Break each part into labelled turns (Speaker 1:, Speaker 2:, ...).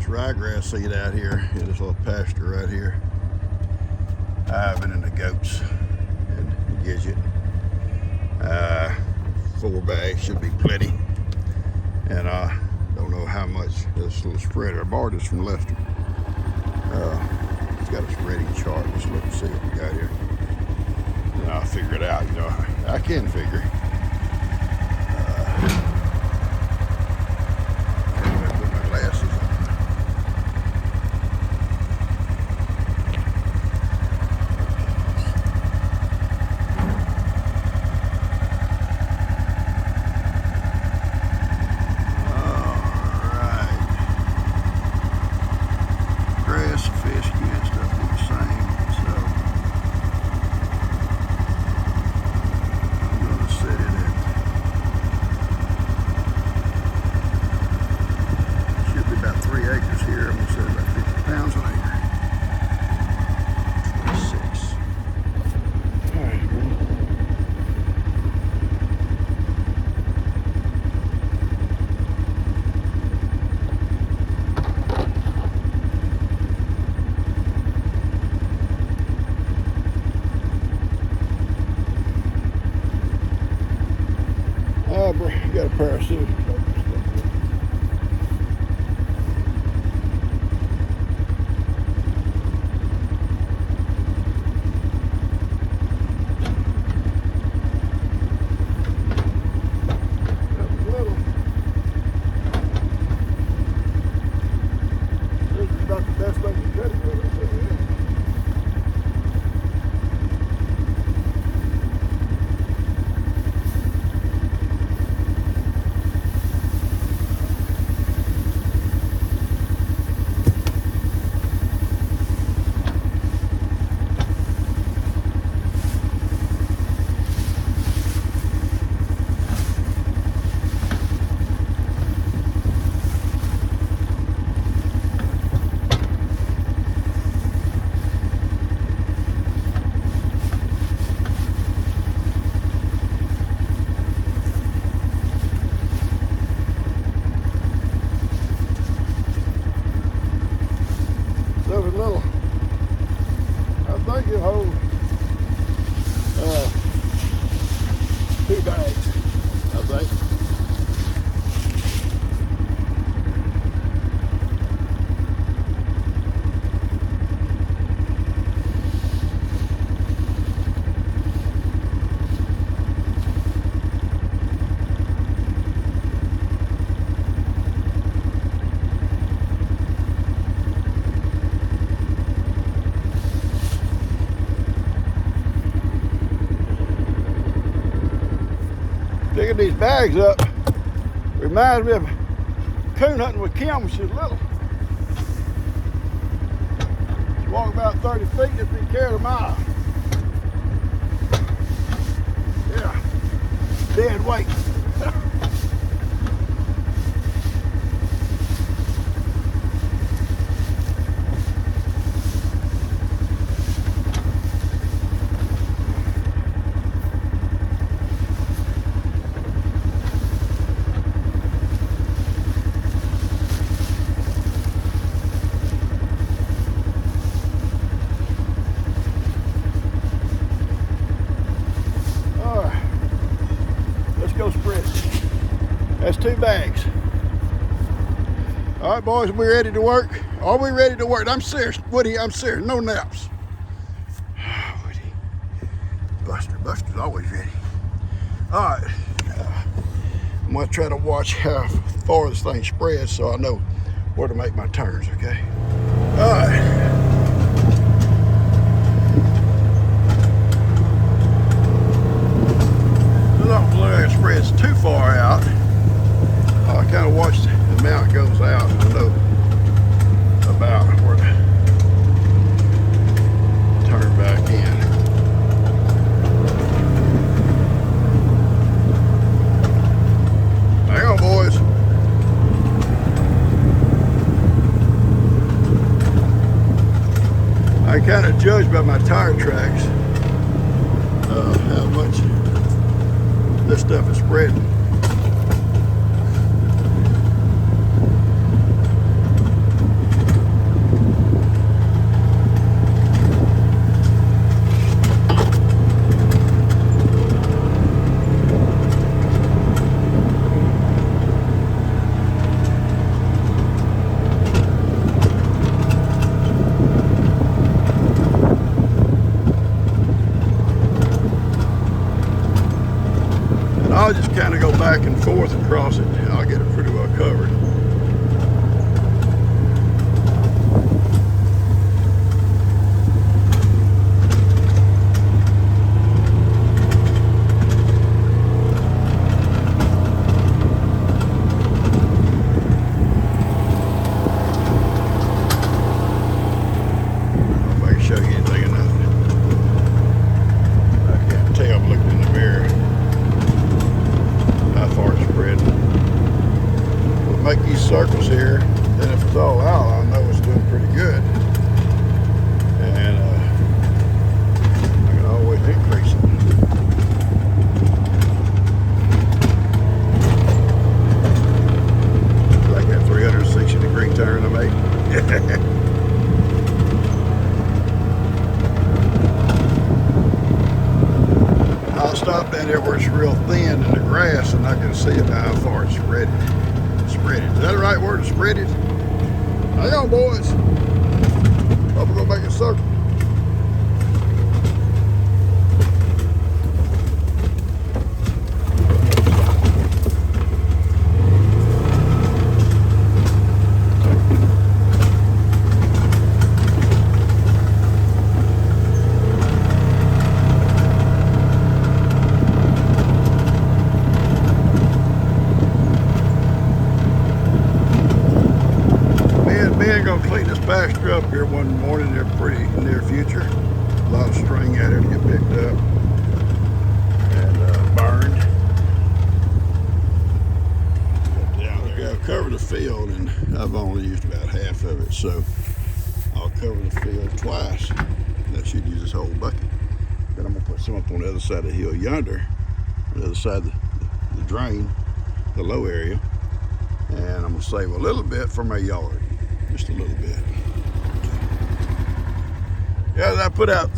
Speaker 1: ryegrass seed out here in this little pasture right here. Ivan and the goats and Gidget. 4 bags should be plenty. And I don't know how much this little spreader. I borrowed this from Lester. It's got a spreading chart. Let's look and see what we got here. And I'll figure it out. You know, I can figure. Put my glasses on. You got a pair of scissors. This is about the best thing you could do. Little, I think it holds 2 bags, I think. Digging these bags up reminds me of coon hunting with Kim when she was little. She walked about 30 feet and be carried a mile. Yeah, dead weight. Go spread. That's 2 bags. All right, boys, we ready to work? Are we ready to work? I'm serious, Woody. I'm serious. No naps. Woody, Buster's always ready. All right. I'm gonna try to watch how far this thing spreads so I know where to make my turns. Okay. All right. It spreads too far out. I kind of watch the amount it goes out to know about where to turn back in. Hang on, boys. I kind of judge by my tire tracks how much this stuff is spreading. kind of go back and forth across it. I'll get it pretty well covered. Make these circles here, then if it's all out, I know it's doing pretty good. And I can always increase it. Like that 360-degree turn I made. I'll stop down there where it's real thin in the grass and I can see how far it's ready. Spread it. Is that the right word to spread it? Hang on, boys. Up, we're gonna make a circle. Clean this pasture up here one morning in the pretty near future. A lot of string out here to get picked up and burned. Down there. I've covered the field and I've only used about half of it, so I'll cover the field twice. That should use this whole bucket. Then I'm gonna put some up on the other side of the hill yonder, on the other side of the drain, the low area, and I'm gonna save a little bit for my yard. Just a little bit. Yeah, I put out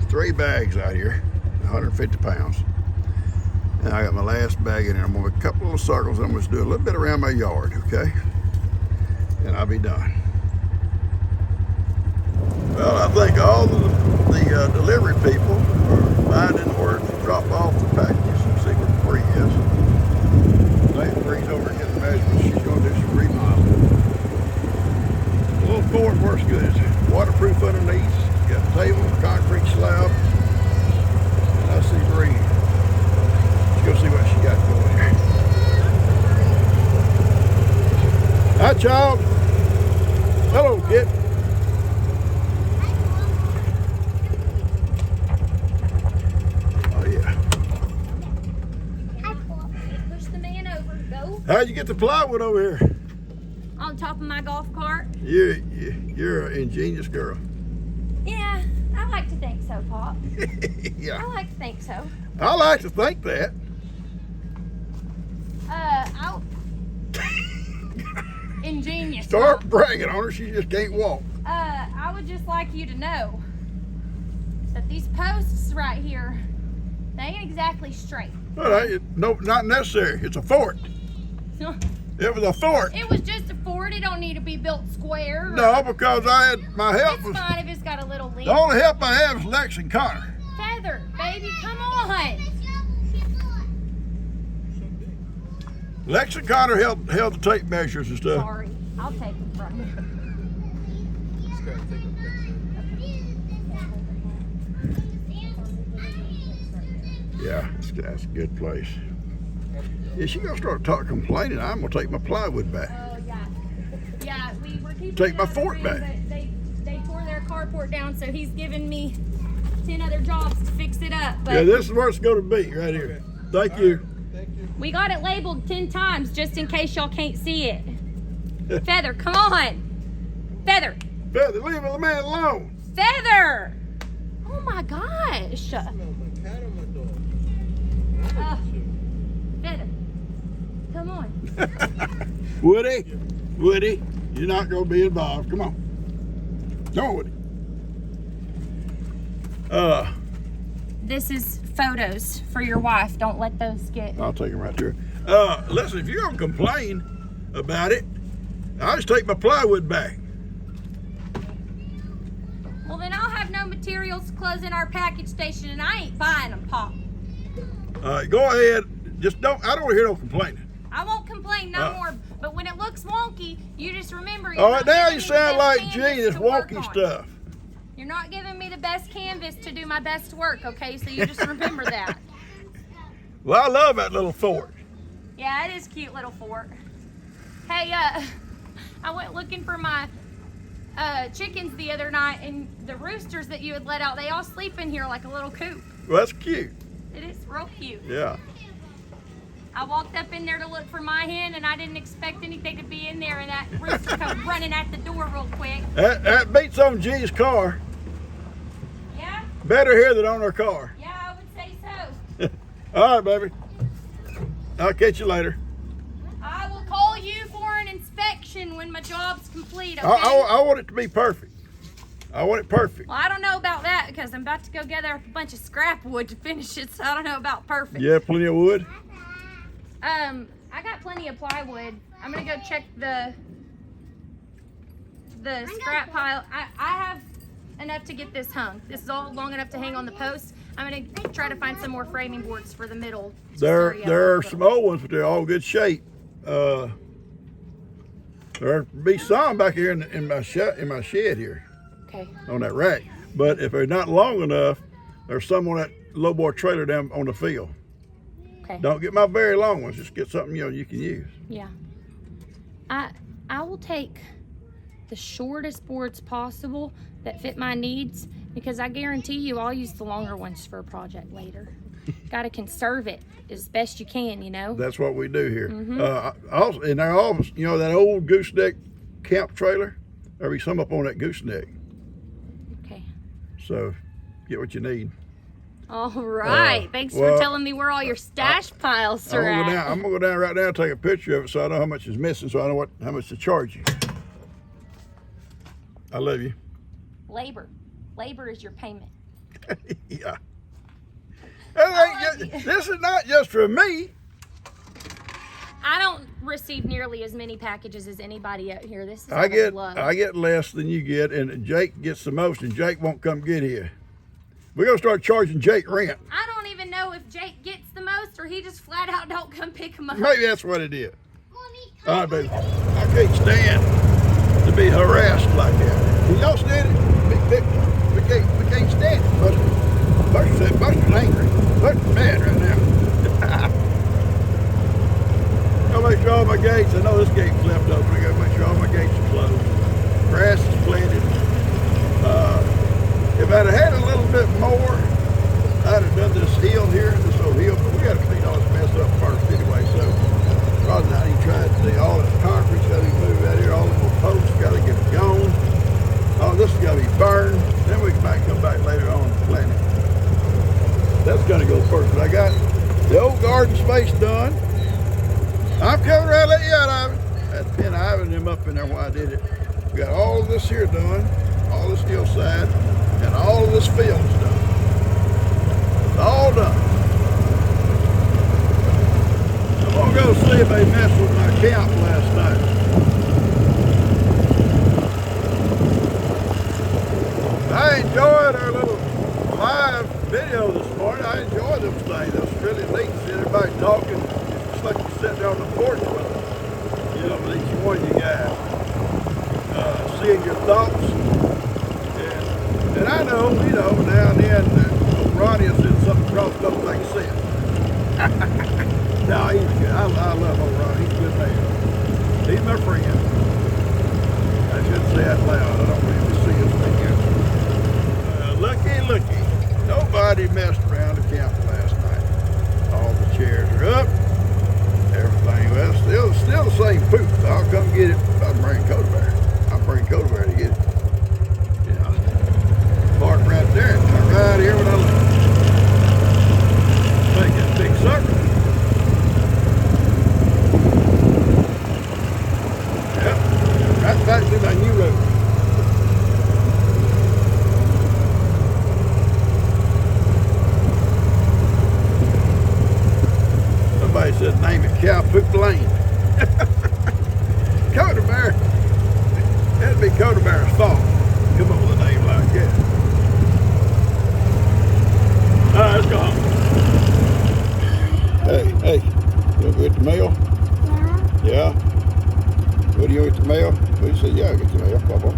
Speaker 1: 3 bags out here, 150 pounds. And I got my last bag in there. I'm gonna make a couple of circles. I'm gonna do a little bit around my yard, okay? And I'll be done. Well, I think all the delivery people are finding where to drop off the packages and see where Bree is. Lady Bree's over here getting measurements. She's gonna do some remodeling. The little Ford works good. It's waterproof underneath. It's got a table, concrete slab. And I see Bree. Let's go see what she got going here. Hi, child. Hello, kid. Oh, yeah.
Speaker 2: Push the man over. Go.
Speaker 1: How'd you get the plywood over here?
Speaker 2: On top of my golf cart.
Speaker 1: You're an ingenious girl.
Speaker 2: Yeah, I like to think so, Pop.
Speaker 1: Yeah.
Speaker 2: I like to think so.
Speaker 1: I like to think that.
Speaker 2: I'll... Ingenious.
Speaker 1: Start
Speaker 2: Pop.
Speaker 1: bragging on her, she just can't walk.
Speaker 2: I would just like you to know that these posts right here, they ain't exactly straight.
Speaker 1: Well, no, not necessary. It's a fort. It was a fort.
Speaker 2: It was just a fort. It don't need to be built square.
Speaker 1: No, because I had my help.
Speaker 2: It's fine if it's got a little leak.
Speaker 1: The only help I have is Lex and Connor.
Speaker 2: Feather, baby, come on.
Speaker 1: Lex and Connor held the tape measures and stuff.
Speaker 2: Sorry, I'll take it from you.
Speaker 1: Yeah, that's a good place. Yeah, she gonna start complaining. I'm gonna take my plywood back.
Speaker 2: Oh yeah, yeah. We were keeping
Speaker 1: Take
Speaker 2: it
Speaker 1: my
Speaker 2: on the
Speaker 1: fort
Speaker 2: grid,
Speaker 1: back.
Speaker 2: but they tore their carport down, so he's giving me 10 other jobs to fix it up. But
Speaker 1: Yeah, this is where it's gonna be, right here. Thank you.
Speaker 2: we got it labeled 10 times just in case y'all can't see it. Feather, come on. Feather.
Speaker 1: Feather, leave the man alone.
Speaker 2: Feather. Oh my gosh. Feather. Come on.
Speaker 1: Woody, you're not gonna be involved. Come on. Come on, Woody.
Speaker 2: This is photos for your wife. Don't let those get...
Speaker 1: I'll take them right there. Listen, if you're gonna complain about it, I'll just take my plywood back.
Speaker 2: Well, then I'll have no materials closing our package station, and I ain't buying them, Pop.
Speaker 1: All right, go ahead. Just don't. I don't want to hear no complaining.
Speaker 2: I won't complain no more. But when it looks wonky, you just remember.
Speaker 1: All right, now you
Speaker 2: giving me the
Speaker 1: sound
Speaker 2: best
Speaker 1: like
Speaker 2: canvas
Speaker 1: G. This
Speaker 2: to work
Speaker 1: wonky
Speaker 2: on.
Speaker 1: stuff.
Speaker 2: You're not giving me the best canvas to do my best work, okay? So you just remember that.
Speaker 1: Well, I love that little fort.
Speaker 2: Yeah, it is a cute little fort. Hey, I went looking for my chickens the other night, and the roosters that you had let out, they all sleep in here like a little coop.
Speaker 1: Well, that's cute.
Speaker 2: It is real cute.
Speaker 1: Yeah.
Speaker 2: I walked up in there to look for my hen, and I didn't expect anything to be in there, and that rooster come running at the door real quick.
Speaker 1: That beats on G's car.
Speaker 2: Yeah?
Speaker 1: Better here than on her car.
Speaker 2: Yeah, I would say so.
Speaker 1: All right, baby. I'll catch you later.
Speaker 2: I will call you for an inspection when my job's complete, okay?
Speaker 1: I want it to be perfect. I want it perfect.
Speaker 2: Well, I don't know about that because I'm about to go gather a bunch of scrap wood to finish it, so I don't know about perfect.
Speaker 1: You have plenty of wood?
Speaker 2: I got plenty of plywood. I'm gonna go check the scrap pile. I have enough to get this hung. This is all long enough to hang on the post. I'm gonna try to find some more framing boards for the middle.
Speaker 1: There are some old ones, but they're all good shape. There'll be some back here in my shed here
Speaker 2: Okay.
Speaker 1: on that rack. But if they're not long enough, there's some on that lowboy trailer down on the field.
Speaker 2: Okay.
Speaker 1: Don't get my very long ones. Just get something you can use.
Speaker 2: Yeah. I will take the shortest boards possible that fit my needs, because I guarantee you I'll use the longer ones for a project later. Got to conserve it as best you can, you know.
Speaker 1: That's what we do here.
Speaker 2: Mm-hmm.
Speaker 1: Also, in our office, that old gooseneck camp trailer, there'll be some up on that gooseneck.
Speaker 2: Okay.
Speaker 1: So get what you need.
Speaker 2: All right. Thanks
Speaker 1: well,
Speaker 2: for telling me where all your stash piles are
Speaker 1: I'm
Speaker 2: at.
Speaker 1: gonna go down right now and take a picture of it so I know how much is missing, so I know how much to charge you. I love you.
Speaker 2: Labor is your payment.
Speaker 1: Yeah.
Speaker 2: love you.
Speaker 1: This is not just for me.
Speaker 2: I don't receive nearly as many packages as anybody out here. This is
Speaker 1: I
Speaker 2: love.
Speaker 1: get less than you get, and Jake gets the most, and Jake won't come get here. We're gonna start charging Jake rent.
Speaker 2: I don't even know if Jake gets the most or he just flat out don't come pick him up.
Speaker 1: Maybe that's what it is. All right, baby. I can't stand to be harassed like that. Can y'all stand it? We can't stand it. Buster's angry. Buster's mad right now. Gotta make sure all my gates, I know this gate's left open. I gotta make sure all my gates are closed. Grass is planted. If I'd have had a little bit more, I'd have done this hill here, this old hill, but we got to clean all this mess up first anyway, so rather not even try to see all this concrete's got to be moved out here, all the little posts got to get gone, all this has got to be burned, then we can come back later on and plant it. That's going to go first, but I got the old garden space done. I'm coming around, let you out, Ivan. That's been Ivan and them up in there while I did it. We got all of this here done, all this hillside, and all of this field's done. It's all done. I'm gonna go see if they messed with my camp last night. I enjoyed our little live video this morning. I enjoyed them things. It was really neat to see everybody talking. It's like you sitting there on the porch with them, with each one of you guys. Seeing your thoughts. And I know, now and then, Ronnie has said something across don't make sense. No, he's good. I love old Ronnie. He's a good man. He's my friend. I shouldn't say that loud. I don't really see his thing. Looky. Nobody messed around the camp last night. All the chairs are up. Everything. Well, still the same poop. I'll come get it. I'll bring Coda Bear. I'll bring Coda Bear to get it. Park right there and turn right here when I leave. Make that big circle. Yep, right back to my new road. Somebody said name it Cow Poop Lane. Coda Bear. That'd be Coda Bear's fault. Come up with a name like that. All right, let's go home. Hey, you want to get the mail?
Speaker 3: Yeah.
Speaker 1: Yeah? What do you want the mail? Well, you said, yeah, I'll get the mail, Papa.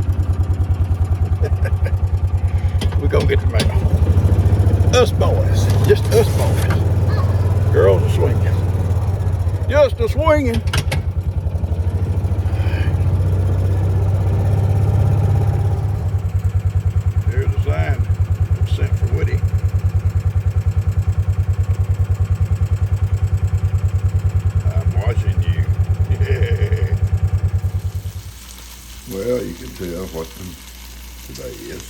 Speaker 1: We're gonna get the mail. Us boys, just us boys. Girls are swinging. Just a swinging. There's a sign sent for Woody. I'm watching you. Well, you can tell what today is.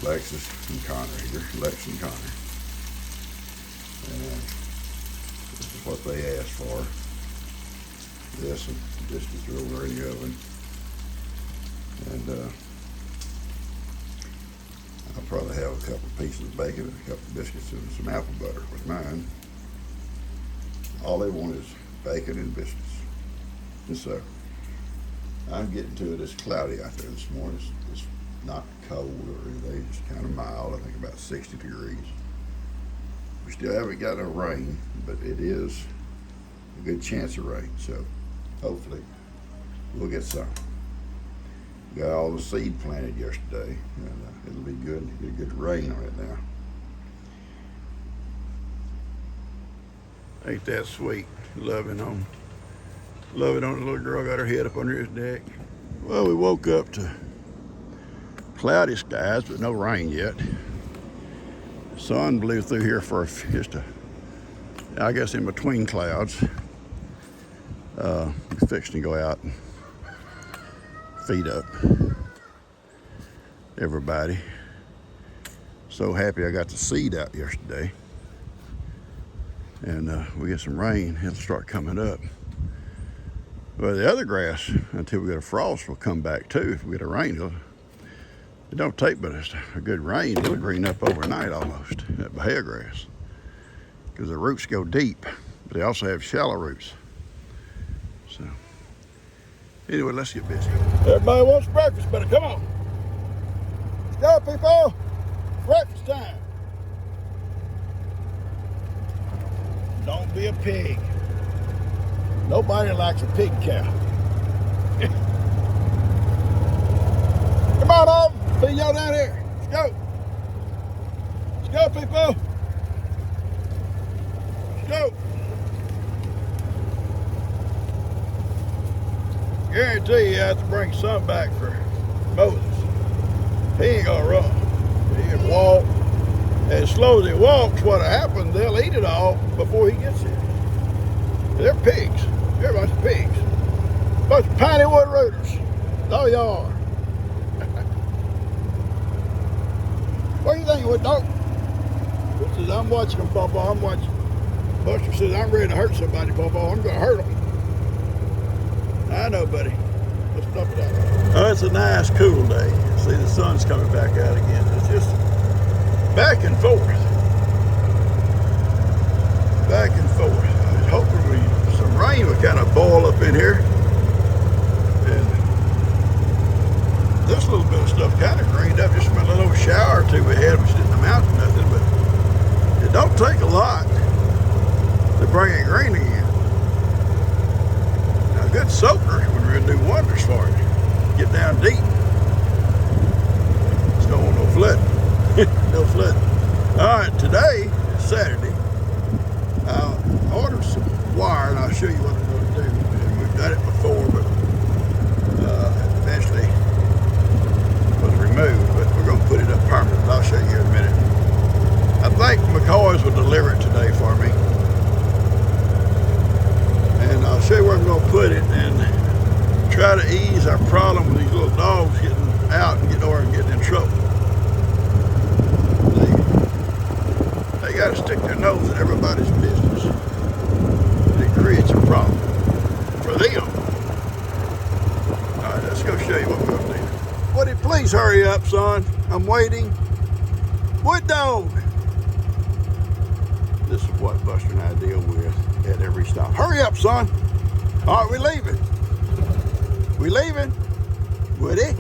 Speaker 1: Lexus and Connor here. Lex and Connor. And this is what they asked for. This and just to throw over in the oven. And I'll probably have a couple of pieces of bacon and a couple of biscuits and some apple butter with mine. All they want is bacon and biscuits. And so I'm getting to it. It's cloudy out there this morning. It's not cold or anything, just kind of mild. I think about 60 degrees. We still haven't got no rain, but it is a good chance of rain. So hopefully we'll get some. Got all the seed planted yesterday, and it'll be good. Get good rain on it now. Ain't that sweet? Loving on the little girl. Got her head up under his deck. Well, we woke up to cloudy skies, but no rain yet. The sun blew through here for I guess in between clouds. Fixing to go out and feed up everybody. So happy I got the seed out yesterday. And we get some rain, it'll start coming up. Well, the other grass, until we get a frost, will come back too. If we get a rain, it don't take but a good rain, it'll green up overnight almost, that Bahia grass. Because the roots go deep, but they also have shallow roots. So, anyway, let's get busy. Everybody wants breakfast, better come on. Let's go, people. Breakfast time. Don't be a pig. Nobody likes a pig cow. Come on, all. See y'all down here. Let's go. Let's go, people. Let's go. Guarantee you have to bring some back for Moses. He ain't gonna run. He can walk. As slow as he walks, what'll happen, they'll eat it all before he gets here. They're pigs. They're a bunch of pigs. A bunch of piney wood rooters. That's all y'all are. What do you think, Wood Dog? He says, I'm watching them, Papa. I'm watching. Buster says, I'm ready to hurt somebody, Papa. I'm gonna hurt them. I know, buddy. Let's stuff it out. Oh, it's a nice, cool day. See, the sun's coming back out again. It's just back and forth. Back and forth. I was hoping some rain would kind of boil up in here. And this little bit of stuff kind of greened up just from a little shower or two we had, which didn't amount to nothing, but it don't take a lot to bring it green again. Now, a good soaker would really do wonders for it. Get down deep. Just don't want no flooding. No flooding. All right, today is Saturday. I'll order some wire and I'll show you what I'm going to do. And we've done it before, but eventually it was removed, but we're going to put it up permanent. I'll show you here in a minute. I think McCoy's will deliver it today for me. And I'll show you where I'm going to put it and try to ease our problem with these little dogs getting out and getting over and getting in trouble. They got to stick their nose in everybody's business. It creates a problem for them. All right, let's go show you what we're going to do. Woody, please hurry up, son. I'm waiting. Wood Dog. This is what Buster and I deal with at every stop. Hurry up, son. All right, we're leaving. We leaving? Woody?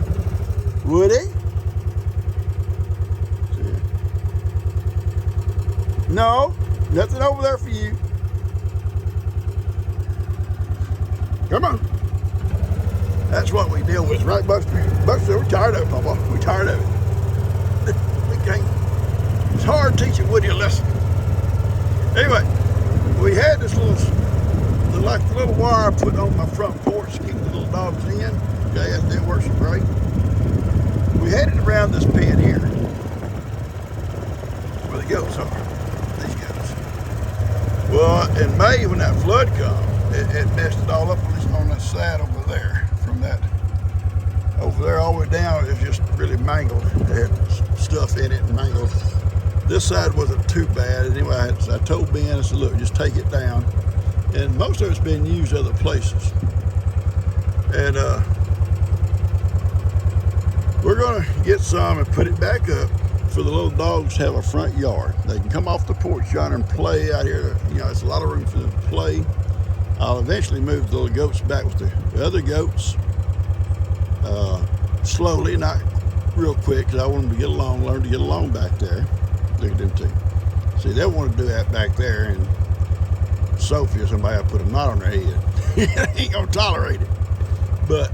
Speaker 1: Woody? No, Nothing over there for you. Come on. That's what we deal with, right, Buster? Buster, we're tired of it, Papa. We're tired of it. We can't. It's hard teaching Woody a lesson. Anyway, we had this like the little wire I put on my front porch to keep the little dogs in. Okay, that didn't work so great. We had it around this pen here, where the goats are. These goats. Well, in May when that flood come, it messed it all up on that side over there. From that over there all the way down, it was just really mangled. It had stuff in it and mangled. This side wasn't too bad. Anyway, I told Ben, I said, look, just take it down. And most of it's been used other places. And we're gonna get some and put it back up for the little dogs to have a front yard. They can come off the porch yonder and play out here. You know, it's a lot of room for them to play. I'll eventually move the little goats back with the other goats. Slowly, not real quick, because I want them to learn to get along back there. Look at them two. See, they want to do that back there, and Sophie or somebody will put a knot on their head. Ain't gonna tolerate it. But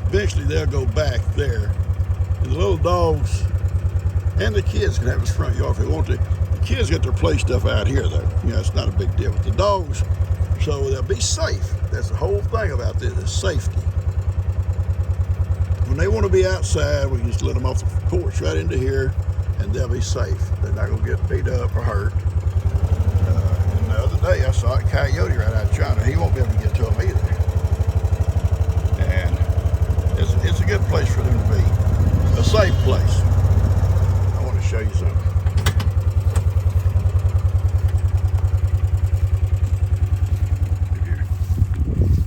Speaker 1: eventually they'll go back there. And the little dogs and the kids can have this front yard if they want to. The kids get their play stuff out here though. You know, it's not a big deal with the dogs. So they'll be safe. That's the whole thing about this, is safety. When they want to be outside, we can just let them off the porch right into here, and they'll be safe. They're not going to get beat up or hurt. And the other day, I saw a coyote right out of China. He won't be able to get to them either. And it's a good place for them to be. A safe place. I want to show you something.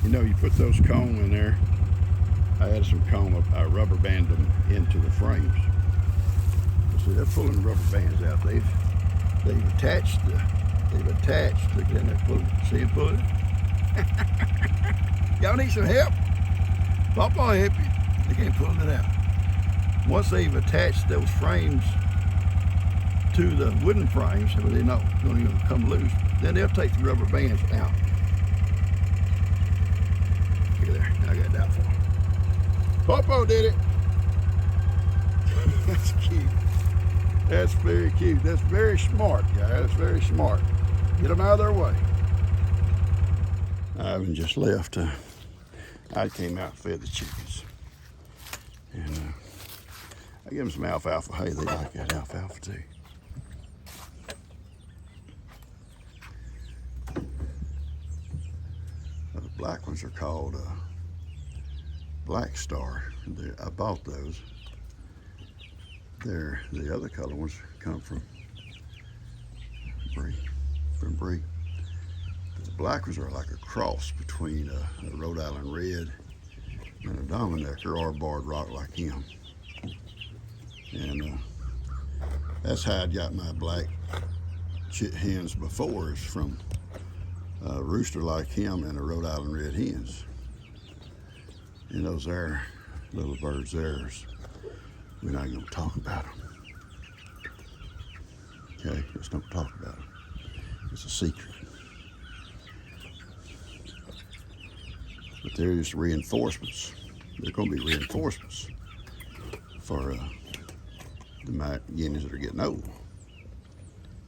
Speaker 1: You know, you put those comb in there. I had some comb, I rubber band them into the frames. See, they're pulling rubber bands out. They've attached, look at that, they're pulling, see them pulling it? Y'all need some help? Papa will help you. They can't pull it out. Once they've attached those frames to the wooden frames, so they're not going to come loose, then they'll take the rubber bands out. Look at there, I got that for them. Popo did it. That's cute. That's very cute. That's very smart, guys. That's very smart. Get them out of their way. Ivan just left. I came out and fed the chickens. And I give them some alfalfa hay. They like that alfalfa too. The black ones are called Black Star. I bought those. The other color ones come from Brie. The black ones are like a cross between a Rhode Island Red and a Dominecker or a barred rock like him. And that's how I got my black hens before, is from a rooster like him and a Rhode Island Red hens. And those there little birds there, we're not going to talk about them. Okay, let's don't talk about them. It's a secret. But they're just reinforcements. They're going to be reinforcements for the guineas that are getting old.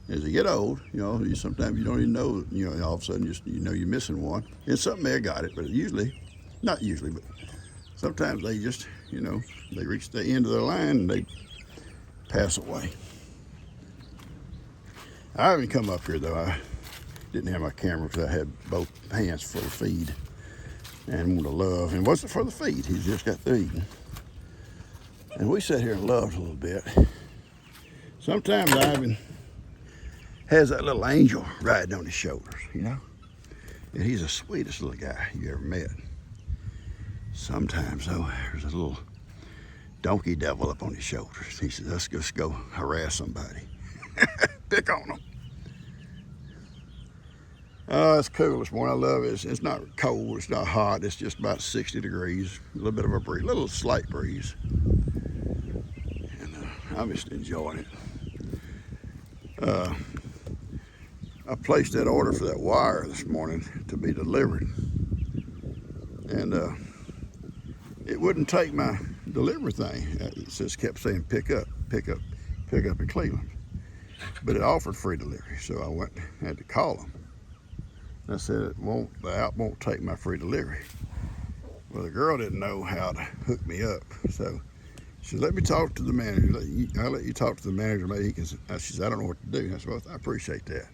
Speaker 1: As they get old, you know, sometimes you don't even know, you know, all of a sudden you know you're missing one. And something may have got it, but usually, not usually, but sometimes they just, you know, they reach the end of their line and they pass away. I haven't come up here though. I didn't have my camera because I had both hands full of feed and wanted to love. And it wasn't for the feed, he just got through eating. And we sat here and loved a little bit. Sometimes Ivan has that little angel riding on his shoulders, you know? And he's the sweetest little guy you ever met. Sometimes, though, there's a little donkey devil up on his shoulders. He says, let's just go harass somebody. Pick on them. Oh, it's cool this morning. I love it. It's not cold. It's not hot. It's just about 60 degrees. A little bit of a breeze, a little slight breeze. And I'm just enjoying it. I placed that order for that wire this morning to be delivered, and it wouldn't take my delivery thing. It just kept saying pick up, pick up, pick up in Cleveland, but it offered free delivery, so I had to call them. I said the app won't take my free delivery. Well, the girl didn't know how to hook me up, so she said, let me talk to the manager. I'll let you talk to the manager. Maybe he can. She said, I don't know what to do. I said, well, I appreciate that.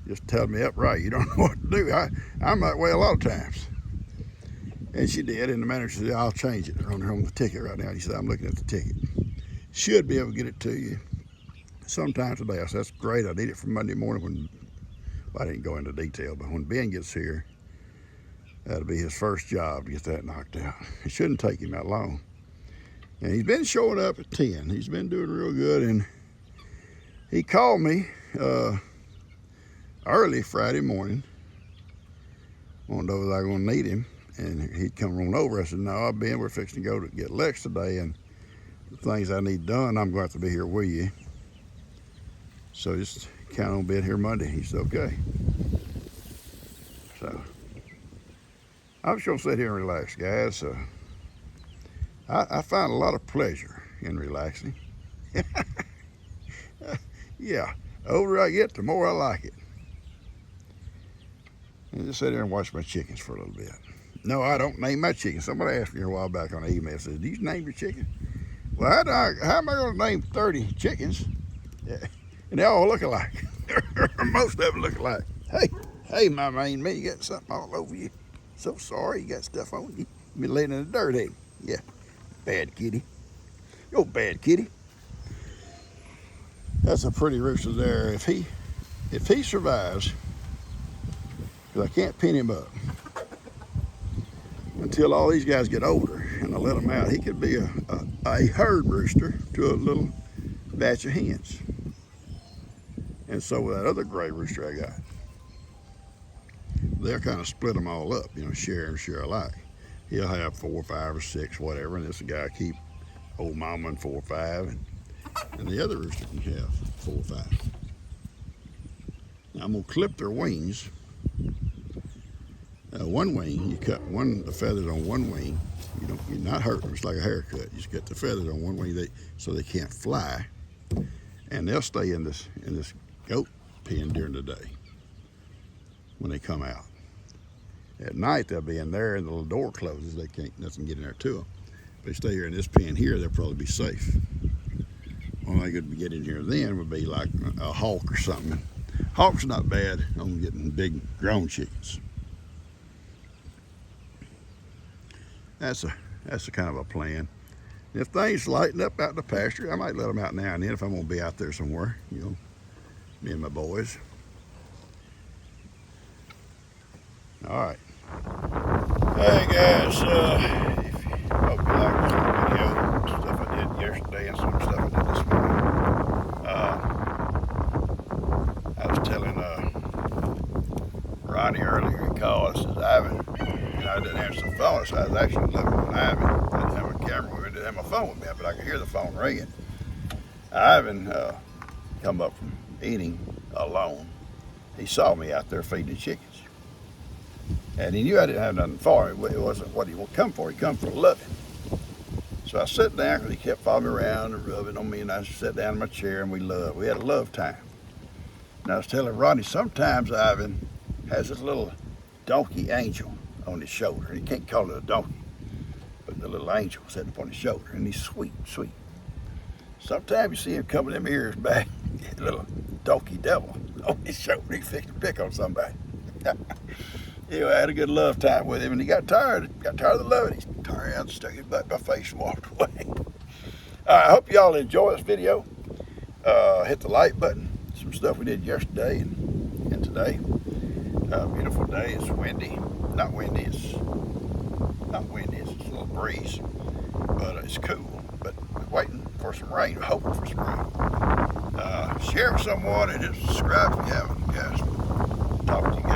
Speaker 1: Just tell me upright. You don't know what to do. I'm that way a lot of times. And she did, and the manager said, I'll change it. They're on the ticket right now. He said, I'm looking at the ticket. Should be able to get it to you sometime today. I said, that's great. I need it for Monday morning when, well, I didn't go into detail, but when Ben gets here, that'll be his first job to get that knocked out. It shouldn't take him that long. And he's been showing up at 10. He's been doing real good, and he called me early Friday morning. Wanted to know was I going to need him, and he'd come on over. I said, no, Ben, we're fixing to go to get Lex today, and the things I need done, I'm going to have to be here with you. So just count on being here Monday. He said, okay. So I'm just going to sit here and relax, guys. I find a lot of pleasure in relaxing. Yeah, the older I get, the more I like it. And just sit there and watch my chickens for a little bit. No, I don't name my chickens. Somebody asked me a while back on an email, says, do you name your chicken? Well, how am I going to name 30 chickens? Yeah. And they all look alike. Most of them look alike. Hey, my main man, you got something all over you. So sorry, you got stuff on you. You been laying in the dirt, ain't you? Yeah, bad kitty. You're bad kitty. That's a pretty rooster there. If he survives, because I can't pin him up until all these guys get older and I let him out, he could be a herd rooster to a little batch of hens. And so with that other gray rooster I got, they'll kind of split them all up, share and share alike. He'll have 4 or 5 or 6, whatever, and this guy keep old mama and 4 or 5, and the other rooster can have 4 or 5. Now I'm gonna clip their wings. One wing, you cut the feathers on one wing. You're not hurting them. It's like a haircut. You just cut the feathers on one wing so they can't fly, and they'll stay in this goat pen during the day when they come out. At night they'll be in there, and the little door closes. Nothing get in there to them. If they stay here in this pen here, they'll probably be safe. Only they could get in here then would be like a hawk or something. Hawk's not bad on getting big grown chickens. That's a kind of a plan. If things lighten up out in the pasture, I might let them out now and then if I'm gonna be out there somewhere, me and my boys. All right. Hey guys, if you hope you like this video, stuff I did yesterday and some stuff I did this morning. I was telling Ronnie earlier, he called, I says, Ivan, I didn't answer the phone, so I was actually looking for Ivan. I didn't have a camera with me, I didn't have my phone with me, but I could hear the phone ringing. Ivan come up from eating alone. He saw me out there feeding the chickens. And he knew I didn't have nothing for him. It wasn't what he would come for. He come for loving. So I sat down because he kept following me around and rubbing on me, and I sat down in my chair and we had a love time. And I was telling Rodney, sometimes Ivan has this little donkey angel on his shoulder. He can't call it a donkey, but the little angel sitting up on his shoulder, and he's sweet, sweet. Sometimes you see him coming them ears back, a little donkey devil on his shoulder. He fixed to pick on somebody. I had a good love time with him, and he got tired of the loving. He turned around, stuck his butt in my face, and walked away. I hope y'all enjoy this video. Hit the like button. Some stuff we did yesterday and today. Beautiful day. It's windy. Not windy. It's a little breeze, but it's cool. But we're waiting for some rain. We're hoping for some rain. Share with someone and subscribe if you haven't, guys. Talk to you.